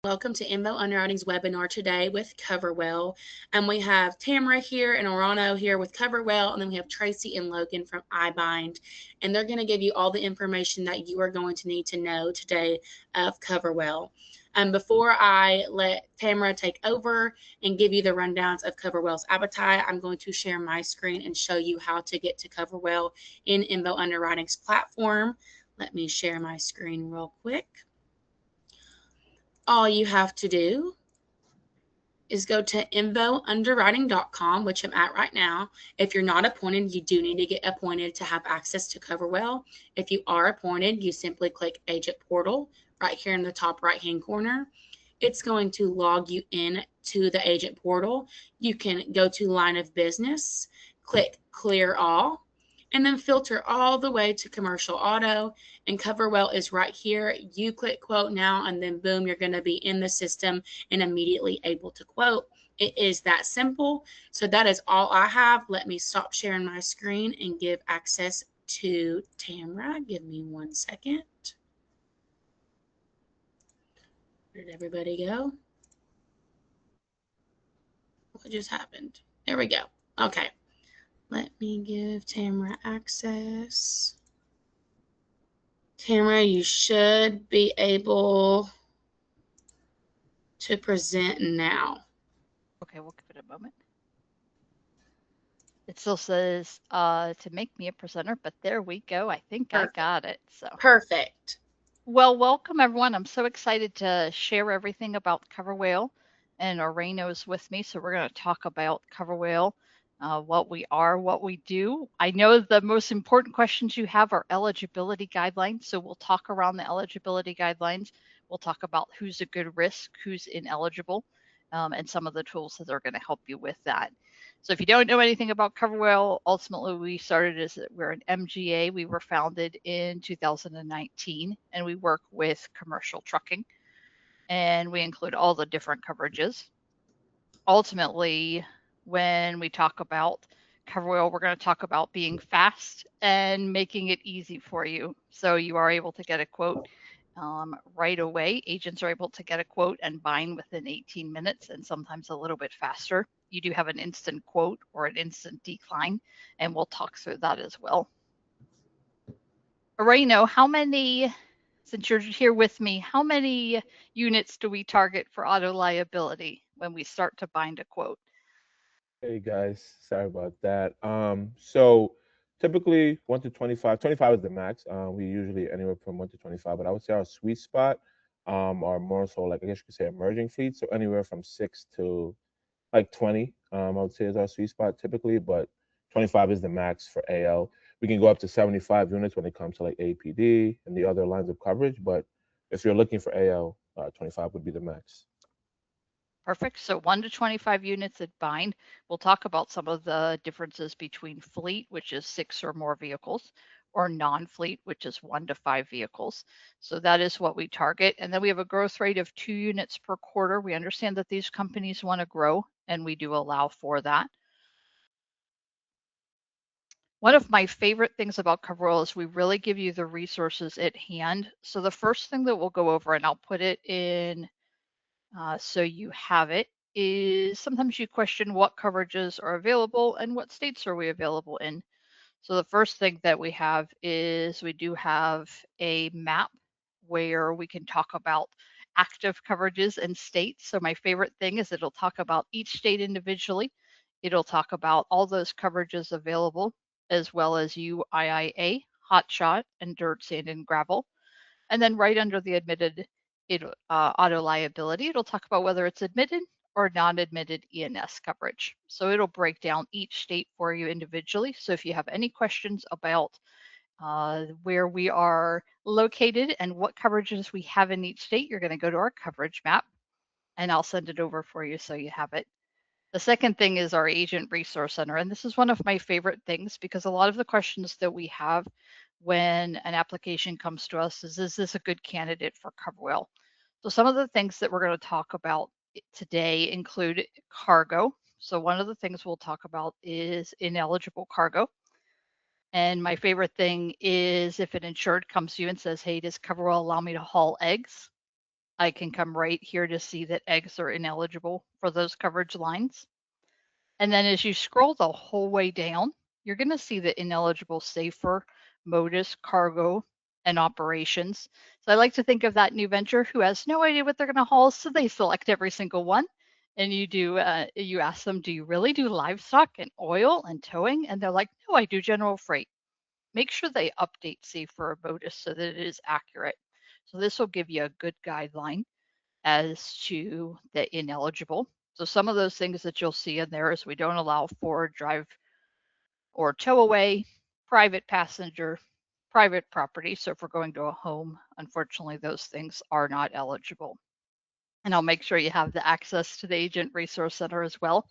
Welcome to Invo Underwriting's webinar today with CoverWhale. And we have Tamara here and Orano here with CoverWhale, and then we have Tracy and Logan from iBind. And they're going to give you all the information that you are going to need to know today of CoverWhale. Before I let Tamara take over and give you the rundowns of CoverWhale's appetite, I'm going to share my screen and show you how to get to CoverWhale in Invo Underwriting's platform. Let me share my screen real quick. All you have to do is go to invounderwriting.com, which I'm at right now. If you're not appointed, you do need to get appointed to have access to CoverWhale. If you are appointed, you simply click Agent Portal right here in the top right-hand corner. It's going to log you in to the agent portal. You can go to Line of Business, click Clear All, and then filter all the way to Commercial Auto, and CoverWhale is right here. You click Quote Now, and then boom, you're going to be in the system and immediately able to quote. It is that simple. So that is all I have. Let me stop sharing my screen and give access to Tamara. Give me 1 second. Where did everybody go? What just happened? There we go. Okay. Let me give Tamara access. Tamara, you should be able to present now. Okay, we'll give it a moment. It still says to make me a presenter, but there we go. I think Perfect. I got it. So, Perfect. well, welcome everyone. I'm so excited to share everything about CoverWhale, and Orano's with me. So we're going to talk about CoverWhale, what we are, what we do. I know the most important questions you have are eligibility guidelines. So we'll talk around the eligibility guidelines. We'll talk about who's a good risk, who's ineligible, and some of the tools that are going to help you with that. So if you don't know anything about CoverWhale, ultimately we started as we're an MGA. We were founded in 2019, and we work with commercial trucking, and we include all the different coverages. Ultimately, when we talk about CoverWhale, we're going to talk about being fast and making it easy for you, so you are able to get a quote right away. Agents are able to get a quote and bind within 18 minutes and sometimes a little bit faster. You do have an instant quote or an instant decline, and we'll talk through that as well. Orano, since you're here with me, how many units do we target for auto liability when we start to bind a quote? Hey guys, sorry about that. So typically 1 to 25. 25 is the max. We usually anywhere from 1 to 25, but I would say our sweet spot are more so like I guess you could say emerging fleets. So anywhere from 6 to like 20, I would say is our sweet spot typically, but 25 is the max for AL. We can go up to 75 units when it comes to like APD and the other lines of coverage, but if you're looking for AL, 25 would be the max. Perfect. So 1 to 25 units at bind. We'll talk about some of the differences between fleet, which is 6 or more vehicles, or non-fleet, which is 1 to 5 vehicles. So that is what we target. And then we have a growth rate of 2 units per quarter. We understand that these companies want to grow, and we do allow for that. One of my favorite things about CoverWhale is we really give you the resources at hand. So the first thing that we'll go over, and I'll put it in so you have it, is sometimes you question what coverages are available and what states are we available in. So the first thing that we have is we do have a map where we can talk about active coverages and states. So my favorite thing is it'll talk about each state individually. It'll talk about all those coverages available, as well as UIIA, hotshot, and dirt, sand, and gravel. And then right under the admitted auto liability, it'll talk about whether it's admitted or non-admitted E&S coverage. So it'll break down each state for you individually. So if you have any questions about where we are located and what coverages we have in each state, you're going to go to our coverage map, and I'll send it over for you so you have it. The second thing is our agent resource center. And this is one of my favorite things because a lot of the questions that we have when an application comes to us is this a good candidate for CoverWhale? So some of the things that we're going to talk about today include cargo. So one of the things we'll talk about is ineligible cargo. And my favorite thing is if an insured comes to you and says, hey, does CoverWhale allow me to haul eggs? I can come right here to see that eggs are ineligible for those coverage lines. And then as you scroll the whole way down, you're going to see the ineligible safer, modus, cargo, and operations. So I like to think of that new venture who has no idea what they're going to haul, so they select every single one. And you ask them, do you really do livestock and oil and towing? And they're like, no, I do general freight. Make sure they update safer or modus so that it is accurate. So this will give you a good guideline as to the ineligible. So some of those things that you'll see in there is we don't allow for drive or tow away, private passenger, private property. So if we're going to a home, unfortunately, those things are not eligible. And I'll make sure you have the access to the Agent Resource Center as well,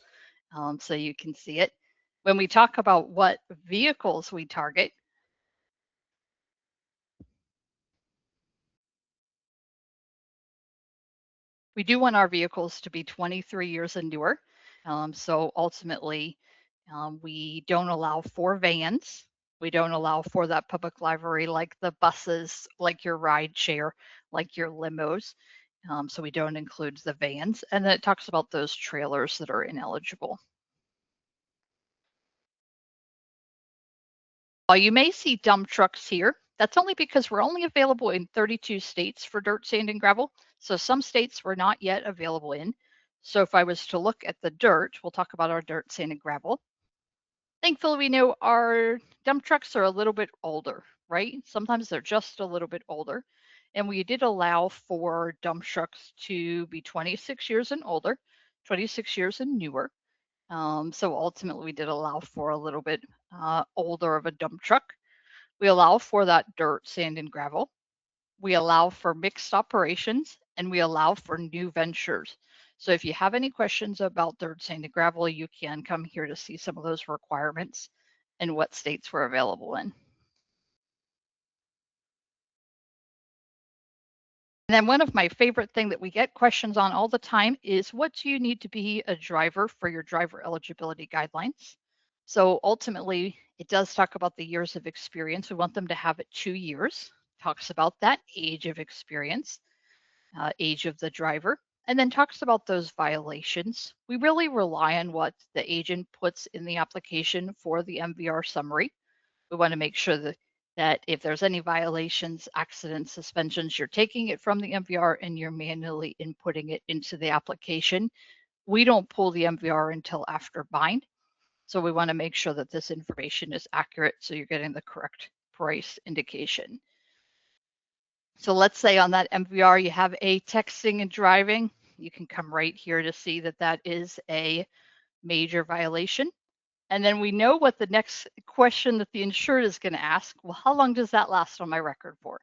so you can see it. When we talk about what vehicles we target, we do want our vehicles to be 23 years and newer. So ultimately, we don't allow for vans. We don't allow for that public library like the buses, like your ride share, like your limos. So we don't include the vans. And then it talks about those trailers that are ineligible. While you may see dump trucks here, that's only because we're only available in 32 states for dirt, sand, and gravel. So some states we're not yet available in. So if I was to look at the dirt, we'll talk about our dirt, sand, and gravel. Thankfully, we know our dump trucks are a little bit older, right? Sometimes they're just a little bit older. And we did allow for dump trucks to be 26 years and older, 26 years and newer. So ultimately, we did allow for a little bit older of a dump truck. We allow for that dirt, sand, and gravel. We allow for mixed operations, and we allow for new ventures. So if you have any questions about dirt, sand, and gravel, you can come here to see some of those requirements and what states we're available in. And then one of my favorite thing that we get questions on all the time is what do you need to be a driver for your driver eligibility guidelines? So ultimately, it does talk about the years of experience. We want them to have it 2 years. Talks about that age of experience, age of the driver, and then talks about those violations. We really rely on what the agent puts in the application for the MVR summary. We want to make sure that if there's any violations, accidents, suspensions, you're taking it from the MVR and you're manually inputting it into the application. We don't pull the MVR until after bind. So we want to make sure that this information is accurate so you're getting the correct price indication. So let's say on that MVR you have a texting and driving. You can come right here to see that that is a major violation. And then we know what the next question that the insured is going to ask. Well, how long does that last on my record for?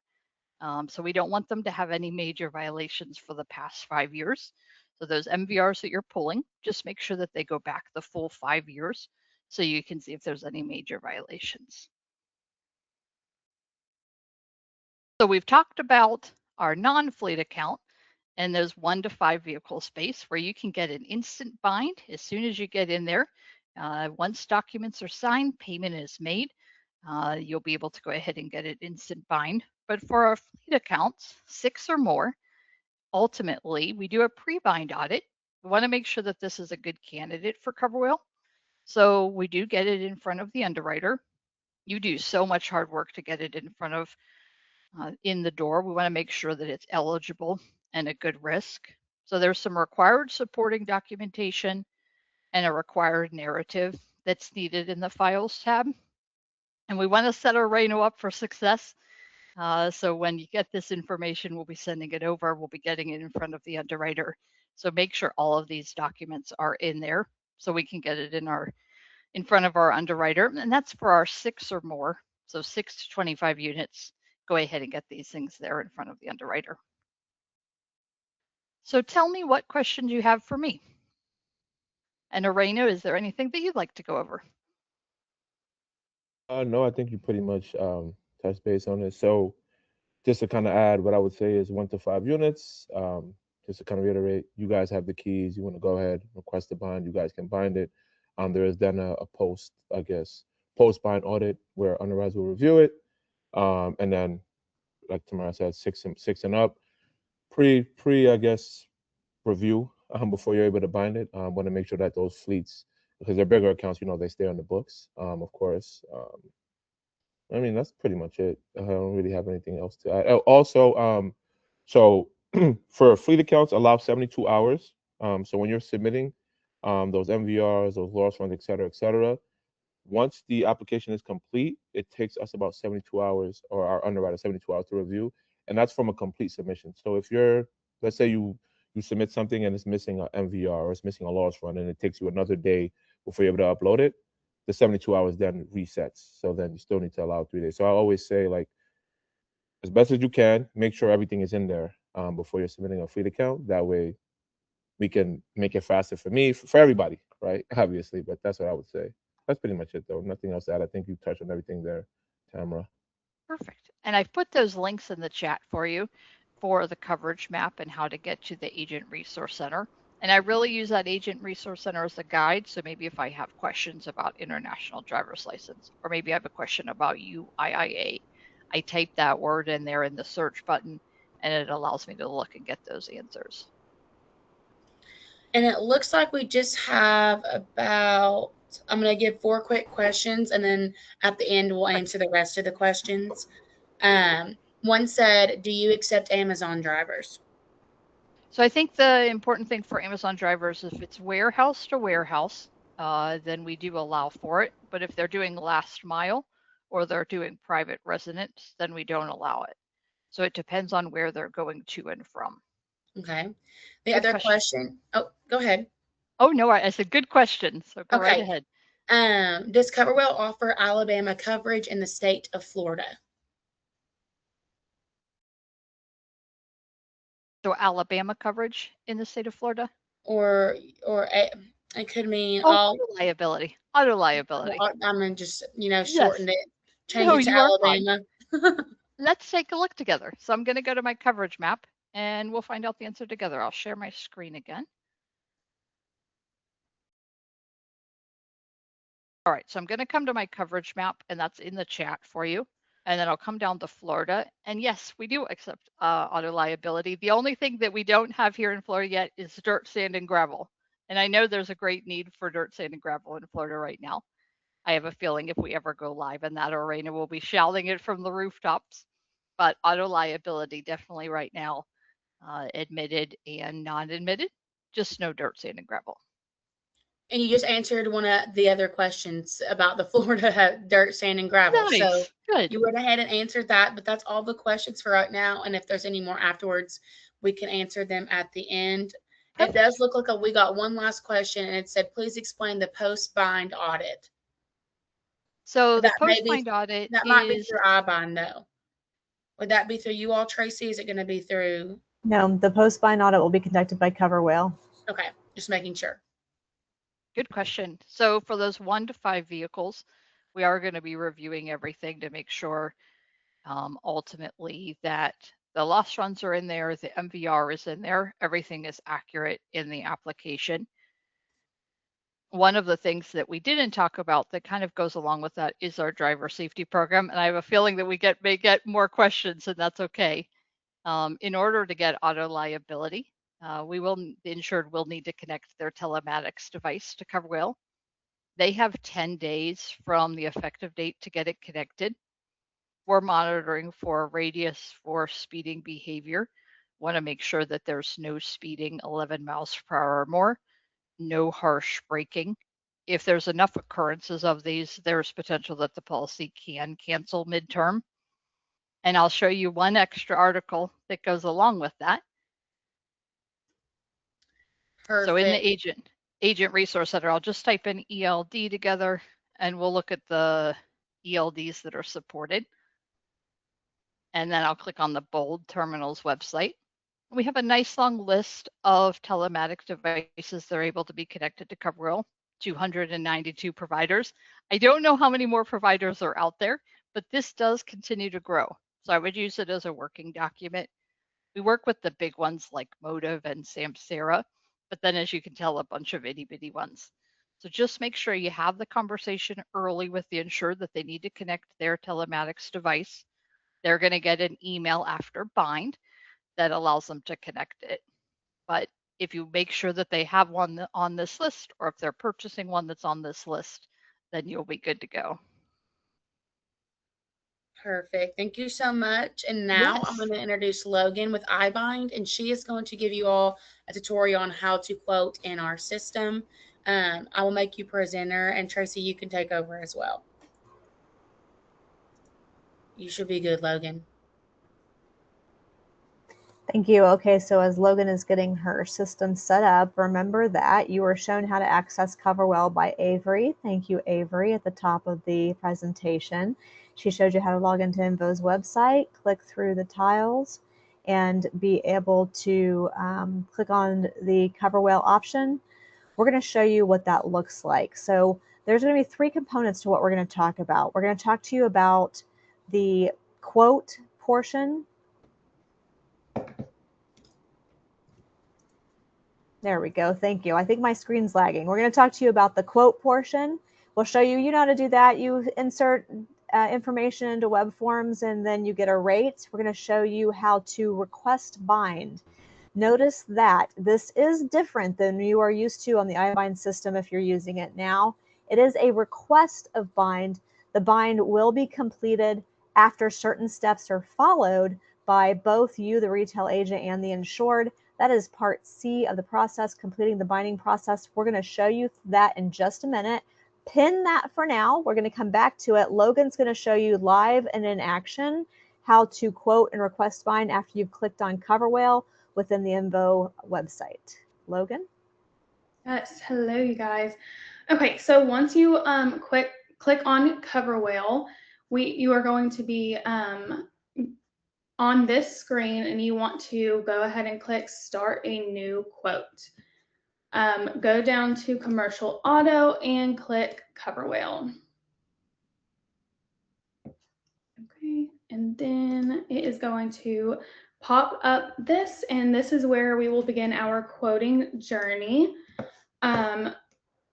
So we don't want them to have any major violations for the past 5 years. So those MVRs that you're pulling, just make sure that they go back the full 5 years so you can see if there's any major violations. So we've talked about our non-fleet account and there's 1 to 5 vehicle space where you can get an instant bind as soon as you get in there. Once documents are signed, payment is made, you'll be able to go ahead and get an instant bind. But for our fleet accounts, 6 or more, ultimately, we do a pre-bind audit. We want to make sure that this is a good candidate for CoverWhale. So we do get it in front of the underwriter. You do so much hard work to get it in front of in the door. We want to make sure that it's eligible and a good risk. So there's some required supporting documentation and a required narrative that's needed in the files tab. And we want to set our Rhino up for success. So when you get this information, we'll be sending it over. We'll be getting it in front of the underwriter. So make sure all of these documents are in there so we can get it in front of our underwriter. And that's for our 6 or more. So 6 to 25 units. Go ahead and get these things there in front of the underwriter. So tell me what questions you have for me. And Arena, is there anything that you'd like to go over? No, I think you pretty much touched base on it. So just to kind of add, what I would say is 1 to 5 units. Just to kind of reiterate, you guys have the keys. You want to go ahead, request the bind. You guys can bind it. There is then a post, I guess, post bind audit where underwriters will review it. And then, like Tamara said, six and up. I guess, review before you're able to bind it. Want to make sure that those fleets, because they're bigger accounts, they stay on the books. Of course. I mean, that's pretty much it. I don't really have anything else to add. Oh, also, so for fleet accounts, allow 72 hours. So when you're submitting those MVRs, those loss runs, et cetera, once the application is complete, it takes us about 72 hours, or our underwriter 72 hours to review, and that's from a complete submission. So if let's say you submit something and it's missing an MVR or it's missing a loss run, and it takes you another day before you're able to upload it, the 72 hours then resets. So then you still need to allow 3 days. So I always say, like, as best as you can, make sure everything is in there before you're submitting a fleet account. That way we can make it faster for me, for everybody, right? Obviously, but that's what I would say. That's pretty much it, though. Nothing else to add. I think you touched on everything there, Tamara. Perfect. And I've put those links in the chat for you for the coverage map and how to get to the Agent Resource Center. And I really use that Agent Resource Center as a guide. So maybe if I have questions about international driver's license, or maybe I have a question about UIIA, I type that word in there in the search button, and it allows me to look and get those answers. And it looks like we just have about, I'm going to give 4 quick questions, and then at the end we'll answer the rest of the questions. One said, do you accept Amazon drivers? So I think the important thing for Amazon drivers is if it's warehouse to warehouse, then we do allow for it. But if they're doing last mile or they're doing private residence, then we don't allow it. So it depends on where they're going to and from. Okay. The Good other question. oh, go ahead. Oh, no, I said good question. So go right ahead. Does CoverWhale offer Alabama coverage in the state of Florida? So Alabama coverage in the state of Florida? Or it could mean auto liability. Auto liability. Well, I'm gonna just Yes. shorten it, change No, it to you are fine. Alabama. Let's take a look together. So I'm going to go to my coverage map and we'll find out the answer together. I'll share my screen again. All right, so I'm going to come to my coverage map, and that's in the chat for you. And then I'll come down to Florida. And yes, we do accept auto liability. The only thing that we don't have here in Florida yet is dirt, sand, and gravel. And I know there's a great need for dirt, sand, and gravel in Florida right now. I have a feeling if we ever go live in that arena, we'll be shouting it from the rooftops. But auto liability definitely right now, admitted and non-admitted, just no dirt, sand, and gravel. And you just answered one of the other questions about the Florida dirt, sand, and gravel. Nice. So good. You went ahead and answered that, but that's all the questions for right now. And if there's any more afterwards, we can answer them at the end. Perfect. It does look like we got one last question, and it said, please explain the post-bind audit. So the post-bind audit that might be through iBind, though. Would that be through you all, Tracy? Is it going to be through? No, the post-bind audit will be conducted by CoverWhale. Okay, just making sure. Good question. So for those 1 to 5 vehicles, we are going to be reviewing everything to make sure ultimately that the loss runs are in there, the MVR is in there, everything is accurate in the application. One of the things that we didn't talk about that kind of goes along with that is our driver safety program. And I have a feeling that we may get more questions, and that's okay. In order to get auto liability, the insured will need to connect their telematics device to CoverWhale. They have 10 days from the effective date to get it connected. We're monitoring for radius for speeding behavior. Want to make sure that there's no speeding 11 miles per hour or more, no harsh braking. If there's enough occurrences of these, there's potential that the policy can cancel midterm. And I'll show you one extra article that goes along with that. Perfect. So in the Agent Resource Center, I'll just type in ELD together and we'll look at the ELDs that are supported. And then I'll click on the Bold Terminals website. We have a nice long list of telematics devices that are able to be connected to CoverWhale, 292 providers. I don't know how many more providers are out there, but this does continue to grow. So I would use it as a working document. We work with the big ones like Motive and Samsara, but then as you can tell, a bunch of itty bitty ones. So just make sure you have the conversation early with the insured that they need to connect their telematics device. They're going to get an email after bind that allows them to connect it. But if you make sure that they have one on this list, or if they're purchasing one that's on this list, then you'll be good to go. Perfect. Thank you so much. And now I'm going to introduce Logan with iBind, and she is going to give you all a tutorial on how to quote in our system. I will make you presenter, and Tracy, you can take over as well. You should be good, Logan. Thank you. Okay, so as Logan is getting her system set up, remember that you were shown how to access CoverWhale by Avery. Thank you, Avery, at the top of the presentation. She showed you how to log into Invo's website, click through the tiles, and be able to click on the CoverWhale option. We're going to show you what that looks like. So there's going to be 3 components to what we're going to talk about. We're going to talk to you about the quote portion. There we go. Thank you. I think my screen's lagging. We're going to talk to you about the quote portion. We'll show you know how to do that. You insert information into web forms and then you get a rate. We're going to show you how to request bind. Notice that this is different than you are used to on the iBind system if you're using it now. It is a request of bind. The bind will be completed after certain steps are followed by both you, the retail agent, and the insured. That is part C of the process, completing the binding process. We're going to show you that in just a minute. Pin that for now. We're going to come back to it. Logan's going to show you live and in action how to quote and request bind after you've clicked on CoverWhale within the Invo website. Logan? Yes, hello you guys. Okay, so once you click on CoverWhale, you are going to be on this screen, and you want to go ahead and click Start a New Quote. Go down to Commercial Auto and click CoverWhale. Okay, and then it is going to pop up this, and this is where we will begin our quoting journey.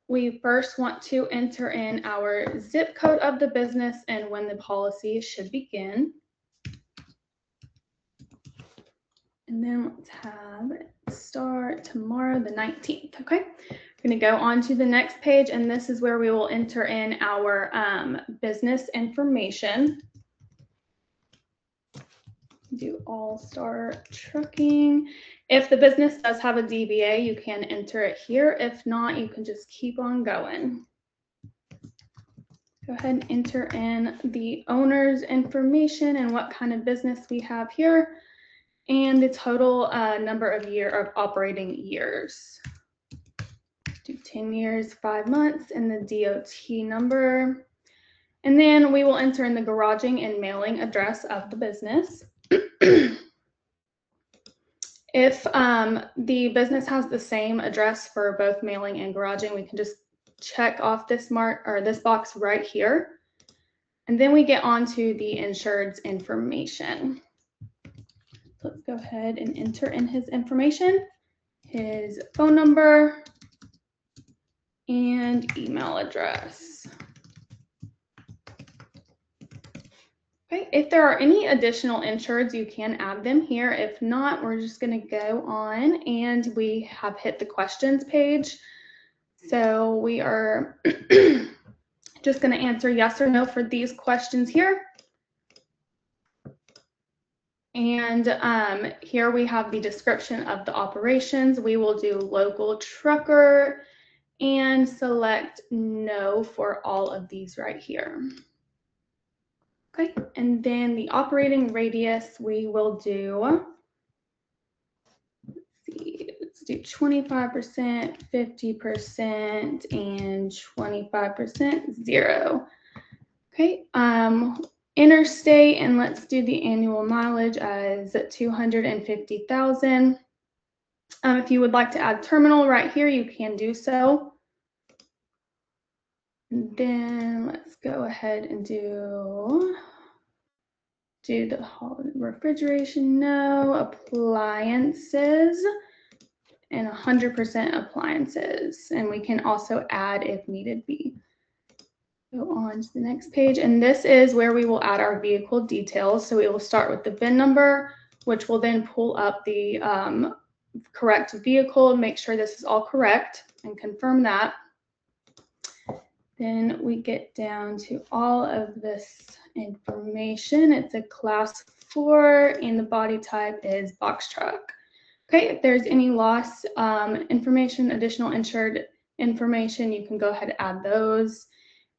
We first want to enter in our zip code of the business and when the policy should begin. And then let's have it start tomorrow, the 19th. Okay, we're going to go on to the next page, and this is where we will enter in our business information. Do All Star Trucking. If the business does have a DBA, you can enter it here. If not, you can just keep on going. Go ahead and enter in the owner's information and what kind of business we have here, and the total number of operating years. Do 10 years, 5 months, and the DOT number. And then we will enter in the garaging and mailing address of the business. If the business has the same address for both mailing and garaging, we can just check off this box right here. And then we get on to the insured's information. So let's go ahead and enter in his information, his phone number, and email address. Okay, if there are any additional insureds, you can add them here. If not, we're just going to go on, and we have hit the questions page. So we are just going to answer yes or no for these questions here. And here we have the description of the operations. We will do local trucker and select no for all of these right here. Okay, and then the operating radius, we will do, let's do 25%, 50%, and 25% 0. Okay, interstate, and let's do the annual mileage as 250,000. If you would like to add terminal right here, you can do so. And then let's go ahead and do the refrigeration, no, appliances, and 100% appliances. And we can also add if needed be. Go on to the next page, and this is where we will add our vehicle details. So we will start with the VIN number, which will then pull up the correct vehicle, make sure this is all correct, and confirm that. Then we get down to all of this information. It's a class 4 and the body type is box truck. Okay, if there's any loss information, additional insured information, you can go ahead and add those.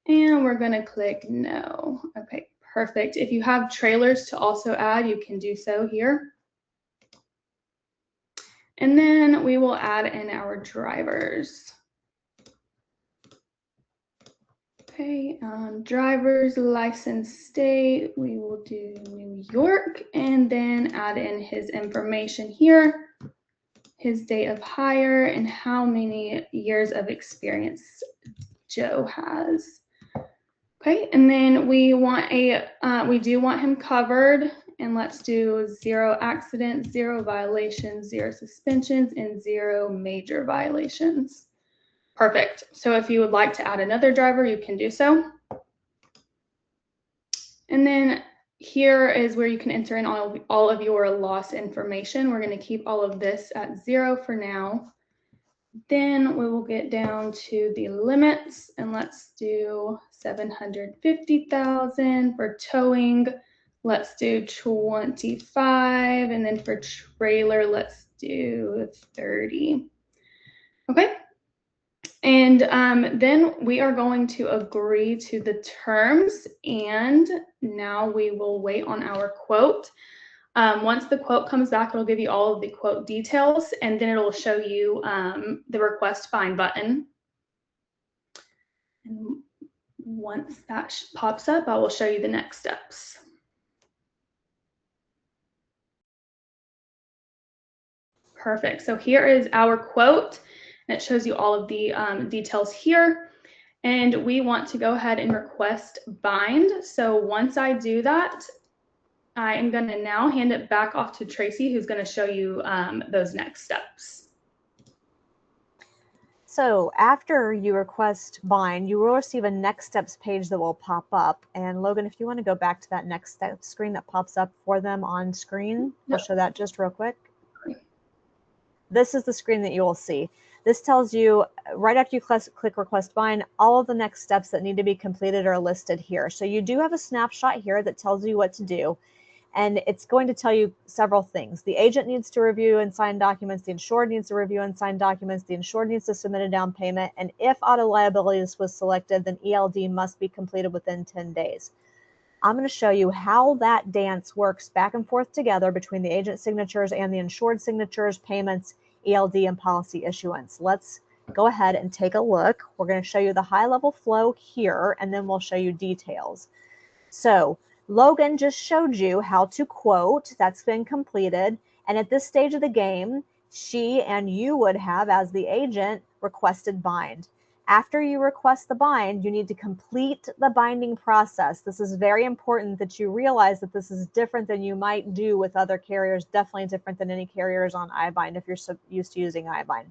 And we're gonna click no. Okay, perfect. If you have trailers to also add, you can do so here. And then we will add in our drivers. Okay, driver's license state, we will do New York, and then add in his information here, his date of hire, and how many years of experience Joe has. Okay, and then we want we do want him covered, and let's do 0 accidents, 0 violations, 0 suspensions, and 0 major violations. Perfect. So if you would like to add another driver, you can do so. And then here is where you can enter in all of your loss information. We're going to keep all of this at 0 for now. Then we will get down to the limits, and let's do 750,000 for towing. Let's do 25, and then for trailer, let's do 30. Okay. And then we are going to agree to the terms, and now we will wait on our quote. Once the quote comes back, it'll give you all of the quote details, and then it'll show you the request bind button. And once that pops up, I will show you the next steps. Perfect. So here is our quote, and it shows you all of the details here. And we want to go ahead and request bind. So once I do that, I am going to now hand it back off to Tracy, who's going to show you those next steps. So after you request bind, you will receive a next steps page that will pop up. And Logan, if you want to go back to that next step screen that pops up for them on screen, I'll show that just real quick. This is the screen that you will see. This tells you right after you click request bind, all of the next steps that need to be completed are listed here. So you do have a snapshot here that tells you what to do. And it's going to tell you several things. The agent needs to review and sign documents. The insured needs to review and sign documents. The insured needs to submit a down payment. And if auto liability was selected, then ELD must be completed within 10 days. I'm going to show you how that dance works back and forth together between the agent signatures and the insured signatures, payments, ELD, and policy issuance. Let's go ahead and take a look. We're going to show you the high-level flow here, and then we'll show you details. So Logan just showed you how to quote. That's been completed. And at this stage of the game, she and you would have, as the agent, requested bind. After you request the bind, you need to complete the binding process. This is very important that you realize that this is different than you might do with other carriers, definitely different than any carriers on iBind if you're so used to using iBind.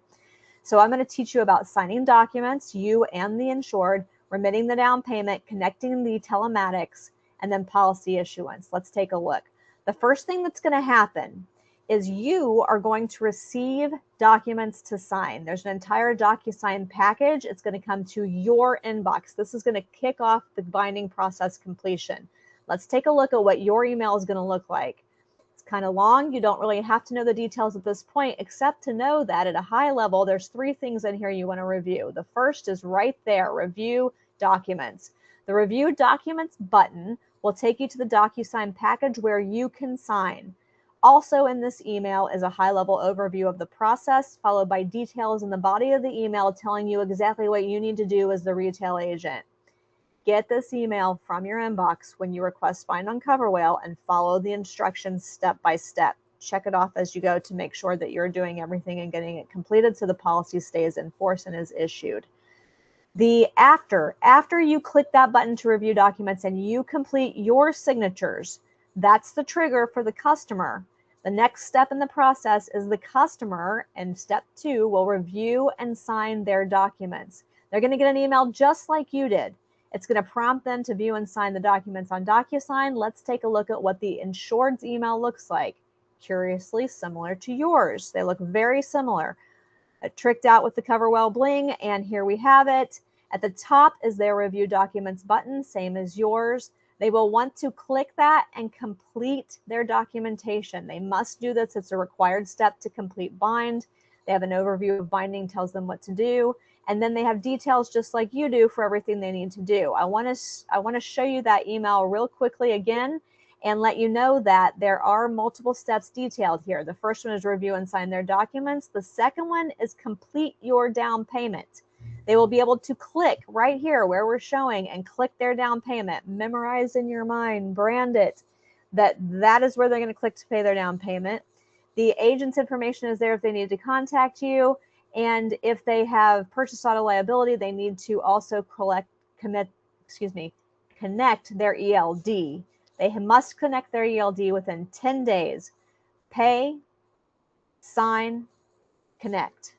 So I'm going to teach you about signing documents, you and the insured, remitting the down payment, connecting the telematics, and then policy issuance. Let's take a look. The first thing that's going to happen is you are going to receive documents to sign. There's an entire DocuSign package. It's going to come to your inbox. This is going to kick off the binding process completion. Let's take a look at what your email is going to look like. It's kind of long. You don't really have to know the details at this point, except to know that at a high level, there's 3 things in here you want to review. The first is right there, review documents. The review documents button will take you to the DocuSign package where you can sign. Also in this email is a high-level overview of the process, followed by details in the body of the email telling you exactly what you need to do as the retail agent. Get this email from your inbox when you request bind on CoverWhale and follow the instructions step by step. Check it off as you go to make sure that you're doing everything and getting it completed so the policy stays in force and is issued. After you click that button to review documents and you complete your signatures, that's the trigger for the customer. The next step in the process is the customer, and step 2, will review and sign their documents. They're going to get an email just like you did. It's going to prompt them to view and sign the documents on DocuSign. Let's take a look at what the insured's email looks like. curiously similar to yours. They look very similar. Tricked out with the CoverWhale bling, and here we have it. At the top is their review documents button, same as yours. They will want to click that and complete their documentation. They must do this. It's a required step to complete bind. They have an overview of binding, tells them what to do, and then they have details just like you do for everything they need to do. I want to show you that email real quickly again and let you know that there are multiple steps detailed here. The first one is review and sign their documents. The second one is complete your down payment. They will be able to click right here where we're showing and click their down payment. Memorize in your mind, brand it, that is where they're going to click to pay their down payment. The agent's information is there if they need to contact you. And if they have purchase auto liability, they need to also connect their ELD. They must connect their ELD within 10 days. Pay, sign, connect.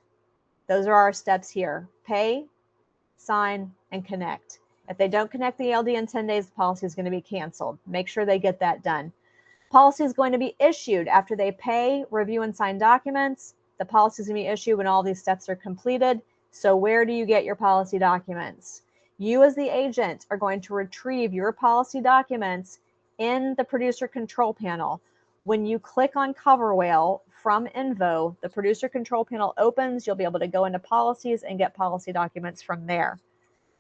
Those are our steps here. Pay, sign, and connect. If they don't connect the ELD in 10 days, the policy is going to be canceled. Make sure they get that done. Policy is going to be issued after they pay, review, and sign documents. The policy is going to be issued when all these steps are completed. So where do you get your policy documents? You as the agent are going to retrieve your policy documents in the producer control panel. When you click on CoverWhale from Invo, the producer control panel opens. You'll be able to go into policies and get policy documents from there.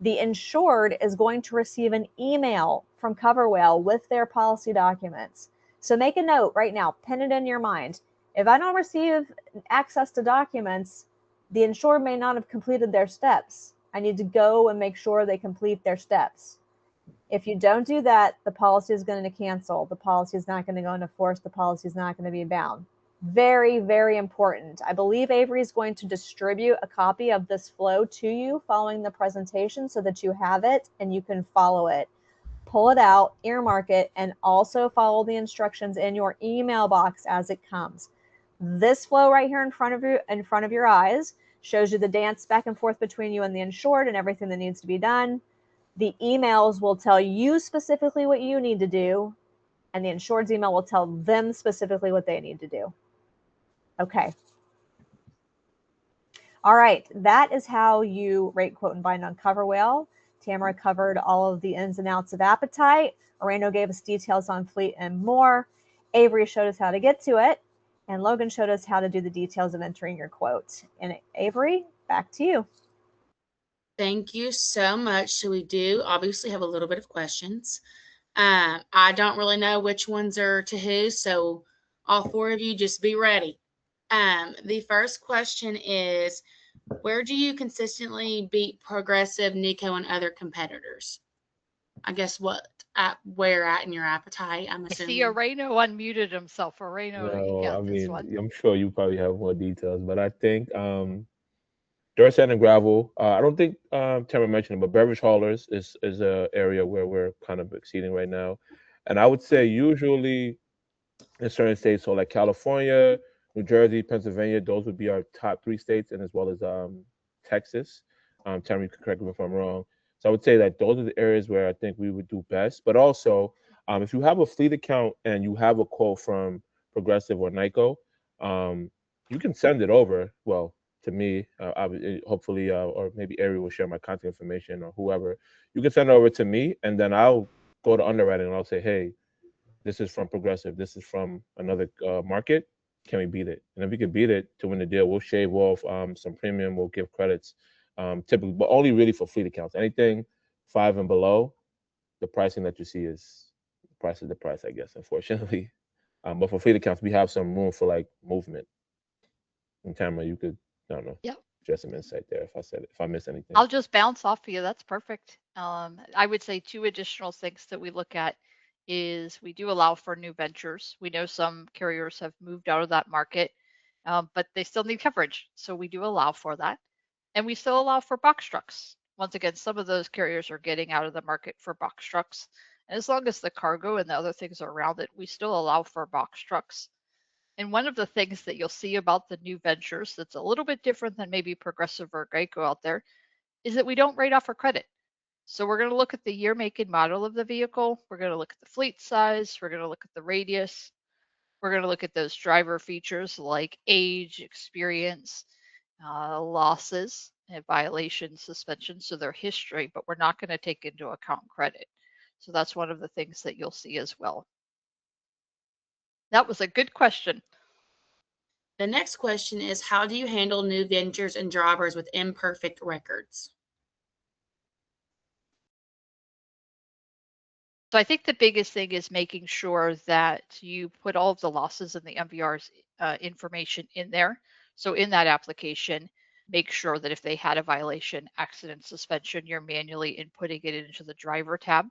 The insured is going to receive an email from CoverWhale with their policy documents. So make a note right now, pin it in your mind. If I don't receive access to documents, the insured may not have completed their steps. I need to go and make sure they complete their steps. If you don't do that, the policy is going to cancel. The policy is not going to go into force. The policy is not going to be bound. Very, very important. I believe Avery is going to distribute a copy of this flow to you following the presentation so that you have it and you can follow it. Pull it out, earmark it, and also follow the instructions in your email box as it comes. This flow right here in front of your eyes shows you the dance back and forth between you and the insured and everything that needs to be done. The emails will tell you specifically what you need to do, and the insured's email will tell them specifically what they need to do. Okay. All right, that is how you rate, quote, and bind on CoverWhale. Tamara covered all of the ins and outs of appetite. Moreno gave us details on fleet and more. Avery showed us how to get to it. And Logan showed us how to do the details of entering your quote. And Avery, back to you. Thank you so much. So we do obviously have a little bit of questions. I don't really know which ones are to who, so all four of you just be ready. The first question is, where do you consistently beat Progressive, Nico, and other competitors? I guess where at in your appetite, I'm I assuming. see Oreno unmuted himself. Oreno, you No, I got this mean, one. I'm sure you probably have more details, but I think dirt, sand, and gravel. I don't think Tamara mentioned it, but beverage haulers is a area where we're kind of exceeding right now, and I would say usually in certain states, so like California, New Jersey, Pennsylvania, those would be our top three states, and as well as Texas. Tamara, you can correct me if I'm wrong. So I would say that those are the areas where I think we would do best. But also, if you have a fleet account and you have a quote from Progressive or Nyco, you can send it over. Well, to me, hopefully, or maybe Ari will share my contact information or whoever. You can send it over to me, and then I'll go to underwriting and I'll say, hey, this is from Progressive. This is from another market. Can we beat it? And if we can beat it to win the deal, we'll shave off some premium. We'll give credits, typically, but only really for fleet accounts. Anything 5 and below, the pricing that you see is the price is the price, I guess. Unfortunately, but for fleet accounts, we have some room for like movement. And Tamara, you could, I don't know, Yep. share some insight there if I missed anything. I'll just bounce off of you. That's perfect. I would say two additional things that we look at is we do allow for new ventures. We know some carriers have moved out of that market, but they still need coverage. So we do allow for that. And we still allow for box trucks. Once again, some of those carriers are getting out of the market for box trucks. And as long as the cargo and the other things are around it, we still allow for box trucks. And one of the things that you'll see about the new ventures that's a little bit different than maybe Progressive or Geico out there is that we don't rate off for credit. So we're going to look at the year, make, and model of the vehicle. We're going to look at the fleet size. We're going to look at the radius. We're going to look at those driver features like age, experience, losses, and violations, suspensions, so their history, but we're not going to take into account credit. So that's one of the things that you'll see as well. That was a good question. The next question is, how do you handle new ventures and drivers with imperfect records? So I think the biggest thing is making sure that you put all of the losses and the MVR's information in there. So in that application, make sure that if they had a violation, accident, suspension, you're manually inputting it into the driver tab.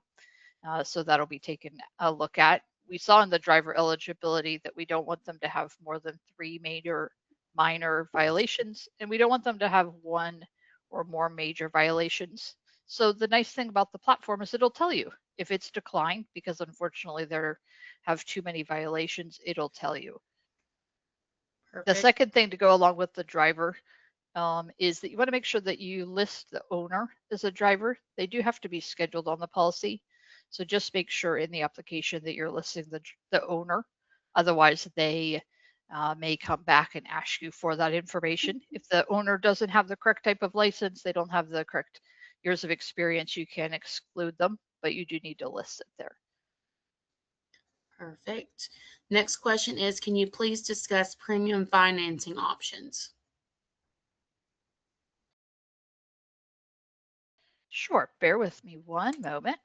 So that'll be taken a look at. We saw in the driver eligibility that we don't want them to have more than 3 major minor violations, and we don't want them to have 1 or more major violations. So the nice thing about the platform is it'll tell you if it's declined, because unfortunately there have too many violations, it'll tell you. Perfect. The second thing to go along with the driver is that you want to make sure that you list the owner as a driver. They do have to be scheduled on the policy. So just make sure in the application that you're listing the owner. Otherwise, they may come back and ask you for that information. If the owner doesn't have the correct type of license, they don't have the correct years of experience, you can exclude them, but you do need to list it there. Perfect. Next question is, can you please discuss premium financing options? Sure, bear with me one moment.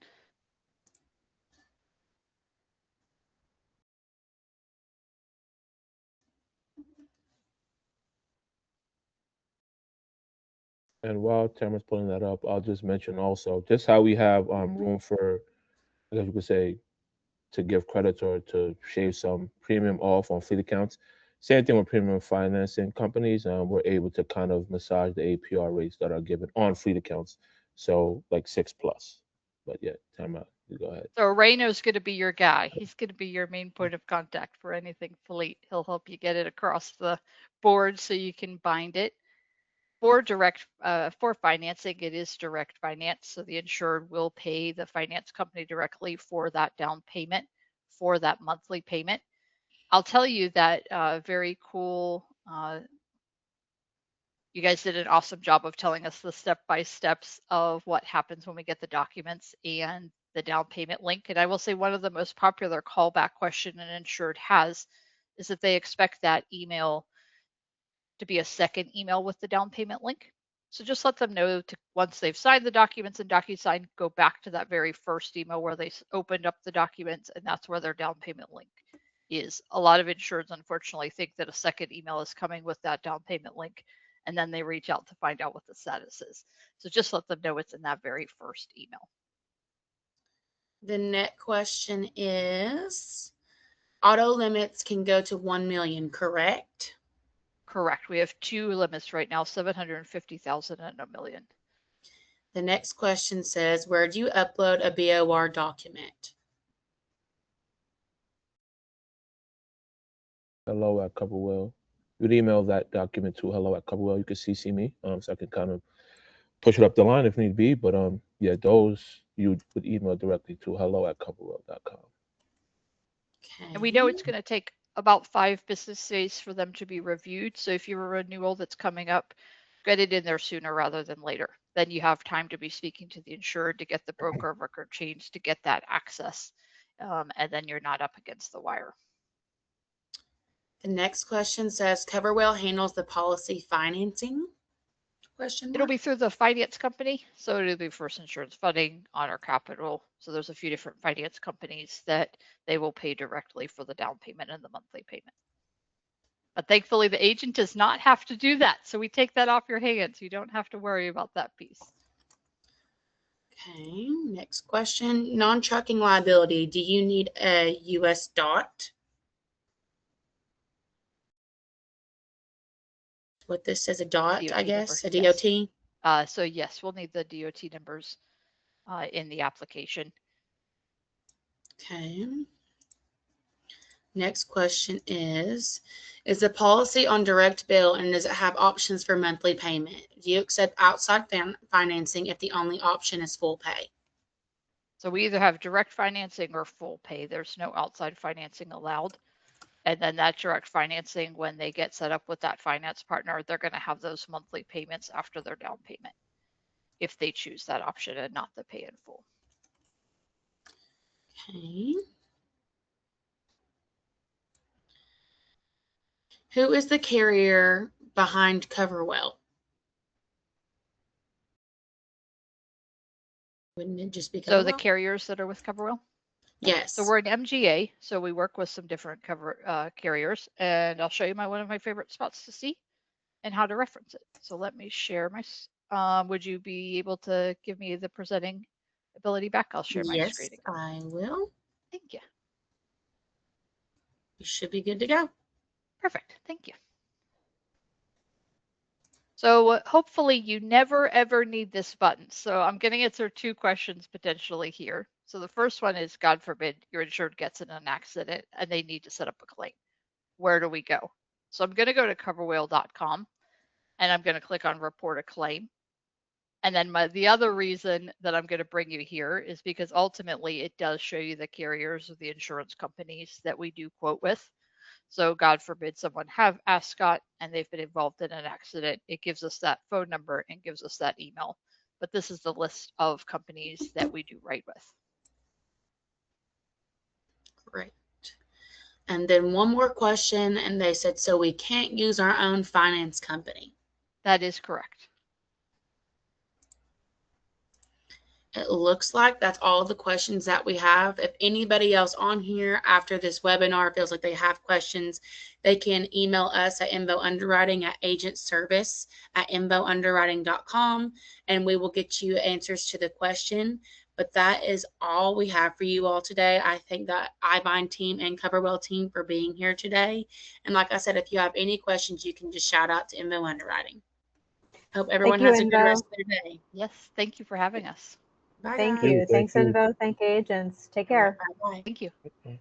And while Tamara's pulling that up, I'll just mention also just how we have room for, I guess you could say, to give credit or to shave some premium off on fleet accounts. Same thing with premium financing companies. We're able to kind of massage the APR rates that are given on fleet accounts. So like 6+. But yeah, Tamara, you go ahead. So Rayno's going to be your guy. He's going to be your main point of contact for anything fleet. He'll help you get it across the board so you can bind it. For financing, it is direct finance. So the insured will pay the finance company directly for that down payment, for that monthly payment. I'll tell you that very cool. You guys did an awesome job of telling us the step-by-steps of what happens when we get the documents and the down payment link. And I will say one of the most popular callback question an insured has is that they expect that email to be a second email with the down payment link. So just let them know to, once they've signed the documents in DocuSign, go back to that very first email where they opened up the documents, and that's where their down payment link is. A lot of insureds unfortunately think that a second email is coming with that down payment link, and then they reach out to find out what the status is. So just let them know it's in that very first email. The next question is, auto limits can go to 1 million, correct? Correct. We have 2 limits right now, 750,000 and $1 million. The next question says, where do you upload a BOR document? hello@CoverWhale. You'd email that document to hello@CoverWhale. You could CC me, so I can kind of push it up the line if need be. But yeah, those you would email directly to hello@coverwhale.com. Okay. And we know it's going to take about 5 business days for them to be reviewed. So if you're a renewal that's coming up, get it in there sooner rather than later. Then you have time to be speaking to the insured, to get the broker of record changed, to get that access, and then you're not up against the wire. The next question says, CoverWhale handles the policy financing? It'll be through the finance company. So it'll be First Insurance Funding, Honor Capital. So there's a few different finance companies that they will pay directly for the down payment and the monthly payment. But thankfully, the agent does not have to do that. So we take that off your hands. You don't have to worry about that piece. Okay, next question. Non-trucking liability. Do you need a US DOT? What this says, a DOT, DOT I guess, number, a DOT? Yes. So yes, we'll need the DOT numbers in the application. Okay. Next question is the policy on direct bill, and does it have options for monthly payment? Do you accept outside financing if the only option is full pay? So we either have direct financing or full pay. There's no outside financing allowed. And then that direct financing, when they get set up with that finance partner, they're going to have those monthly payments after their down payment, if they choose that option and not the pay in full. Okay. Who is the carrier behind CoverWhale? Wouldn't it just be So the CoverWhale? carriers that are with CoverWhale? Yes. So we're an MGA, so we work with some different carriers, and I'll show you one of my favorite spots to see and how to reference it. So let me share my, would you be able to give me the presenting ability back? I'll share my screen Yes, again. I will. Thank you. You should be good to go. Perfect. Thank you. So hopefully you never ever need this button. So I'm going to answer 2 questions potentially here. So the first one is, God forbid your insured gets in an accident and they need to set up a claim. Where do we go? So I'm going to go to coverwhale.com and I'm going to click on report a claim. And then the other reason that I'm going to bring you here is because ultimately it does show you the carriers or the insurance companies that we do quote with. So God forbid someone have Ascot and they've been involved in an accident, it gives us that phone number and gives us that email. But this is the list of companies that we do write with. Great. And then one more question, and they said, so we can't use our own finance company. That is correct. It looks like that's all the questions that we have. If anybody else on here after this webinar feels like they have questions, they can email us at Invo Underwriting at agentservice@invounderwriting.com, and we will get you answers to the question. But that is all we have for you all today. I thank the iBind team and CoverWhale team for being here today. And like I said, if you have any questions, you can just shout out to Invo Underwriting. Hope everyone has a good rest of their day. Yes, thank you for having us. Bye, Thank guys. you. Thank Thanks, you. Invo. Thank you, agents. Take All right, care. bye-bye. Thank you. Okay.